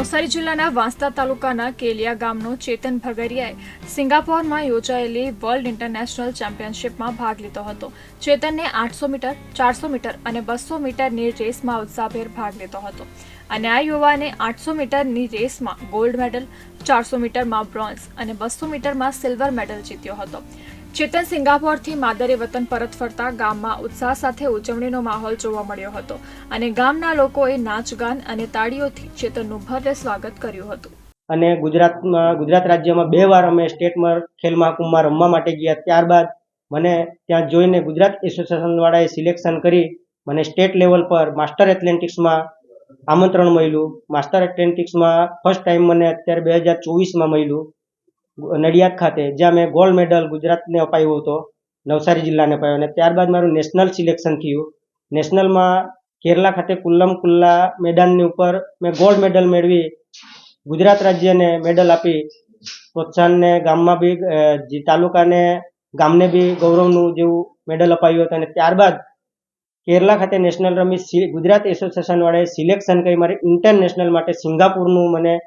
નવસારી જિલ્લાના વાંસદા તાલુકાના કેલિયા ગામનો ચેતન ભગરિયાએ સિંગાપોરમાં યોજાયેલી વર્લ્ડ ઇન્ટરનેશનલ ચેમ્પિયનશિપમાં ભાગ લીધો હતો. ચેતનને 800 મીટર, 400 મીટર અને 200 મીટરની રેસમાં ઉત્સાહભેર ભાગ લીધો હતો અને આ યુવાને 800 મીટરની રેસમાં ગોલ્ડ મેડલ, 400 મીટરમાં બ્રોન્ઝ અને 200 મીટરમાં સિલ્વર મેડલ જીત્યો હતો. ચેતન સિંગાપોરથી માદરે વતન પરત ફરતા ગામમાં ઉત્સાહ સાથે ઉજવણીનો માહોલ જોવા મળ્યો હતો અને ગામના લોકોએ નાચગાન અને તાળીઓથી ચેતનનું ભવ્ય સ્વાગત કર્યું હતું. અને ગુજરાત રાજ્યમાં 2 વાર અમે સ્ટેટમાં ખેલ મહાકુંભમાં રમવા માટે ગયા. ત્યારબાદ મને ત્યાં જોઈને ગુજરાત એસોસિએશન વાળાએ સિલેક્શન કરી મને સ્ટેટ લેવલ પર માસ્ટર એથ્લેટિક્સમાં આમંત્રણ મળ્યું. માસ્ટર એથ્લેટિક્સમાં ફર્સ્ટ ટાઈમ મને અત્યારે 2024માં મળ્યું નડિયાદ ખાતે, જ્યાં મેં ગોલ્ડ મેડલ ગુજરાતને અપાવ્યો હતો, નવસારી જિલ્લાને અપાવ્યો. અને ત્યારબાદ મારું નેશનલ સિલેક્શન થયું. નેશનલમાં કેરલા ખાતે કુલ્લમ કુલ્લા મેદાનની ઉપર મેં ગોલ્ડ મેડલ મેળવી ગુજરાત રાજ્યને મેડલ આપી પ્રોત્સાહનને ગામમાં બી તાલુકાને ગામને બી ગૌરવનું જેવું મેડલ અપાવ્યું હતું. અને ત્યારબાદ કેરલા ખાતે નેશનલ રમી ગુજરાત એસોસિએશન વાળાએ સિલેક્શન કરી મારે ઇન્ટરનેશનલ માટે સિંગાપુરનું મને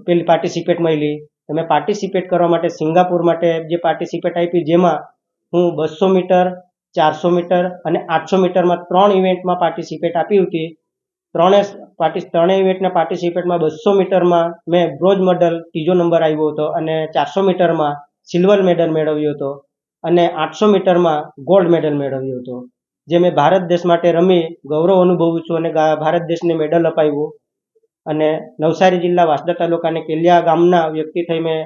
પેલી પાર્ટિસિપેટ મળી. મેં પાર્ટિસિપેટ કરવા માટે સિંગાપુર માટે જે પાર્ટિસિપેટ આપી, જેમાં હું 200 મીટર, 400 મીટર અને 800 મીટરમાં 3 ઇવેન્ટમાં પાર્ટિસિપેટ આપી હતી. ત્રણેય ઇવેન્ટના પાર્ટિસિપેટમાં 200 મીટરમાં મેં બ્રોન્ઝ મેડલ 3જો નંબર આવ્યો હતો અને 400 મીટરમાં સિલ્વર મેડલ મેળવ્યો હતો અને 800 મીટરમાં ગોલ્ડ મેડલ મેળવ્યો હતો. જે મેં ભારત દેશ માટે રમી ગૌરવ અનુભવું છું અને ભારત દેશને મેડલ અપાવ્યું. અને નવસારી જિલ્લા વાંસદા તાલુકાને કેલિયા ગામના વ્યક્તિ થઈ મેં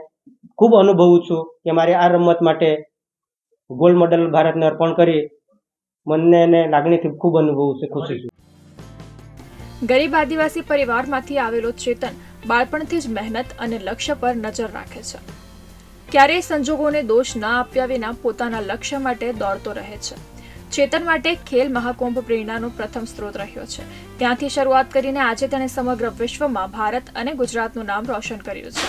ખૂબ અનુભવું છું કે મારે આ રમત માટે ગોલ્ડ મેડલ ભારતને અર્પણ કરી મને લાગણીથી ખૂબ અનુભવું છે, ખુશી છું. ગરીબ આદિવાસી પરિવારમાંથી આવેલો ચેતન બાળપણથી જ મહેનત અને લક્ષ્ય પર નજર રાખે છે. ક્યારેય સંજોગોને દોષ ના આપ્યા વિના પોતાના લક્ષ્ય માટે દોડતો રહે છે. ચેતન માટે ખેલ મહાકુંભ પ્રેરણાનો પ્રથમ સ્ત્રોત રહ્યો છે. ત્યાંથી શરૂઆત કરીને આજે તેણે સમગ્ર વિશ્વમાં ભારત અને ગુજરાતનું નામ રોશન કર્યું છે.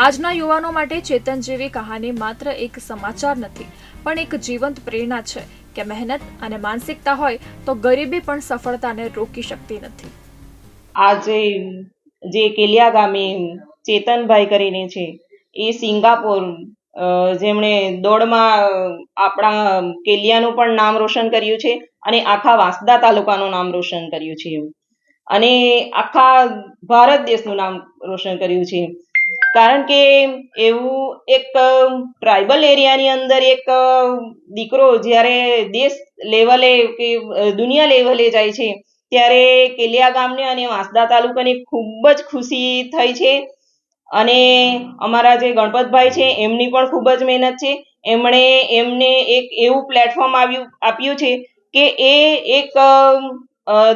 આજના યુવાનો માટે ચેતન જેવી કહાની માત્ર એક સમાચાર નથી, પણ એક જીવંત પ્રેરણા છે કે મહેનત અને માનસિકતા હોય તો ગરીબી પણ સફળતાને રોકી શકતી નથી. આજે જે કેલિયા ગામે ચેતનભાઈ કરીને છે, એ સિંગાપોર જેમણે દોડમાં આપણા કેલિયાનું પણ નામ રોશન કર્યું છે અને આખા વાંસદા તાલુકાનું નામ રોશન કર્યું છે અને આખા ભારત દેશનું નામ રોશન કર્યું છે. કારણ કે એવું એક ટ્રાઇબલ એરિયાની અંદર એક દીકરો જ્યારે દેશ લેવલે કે દુનિયા લેવલે જાય છે, ત્યારે કેલિયા ગામને અને વાંસદા તાલુકાને ખૂબ જ ખુશી થઈ છે. અને અમારા જે ગણપતભાઈ છે એમની પણ ખૂબ જ મહેનત છે. એમણે એમને એક એવું પ્લેટફોર્મ આપ્યું છે કે એ એક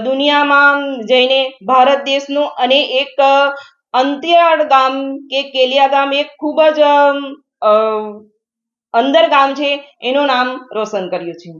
દુનિયામાં જઈને ભારત દેશનું અને એક અંતરિયાળ ગામ કે કેલિયા ગામ એક ખૂબ જ અંદર ગામ છે, એનું નામ રોશન કર્યું છે.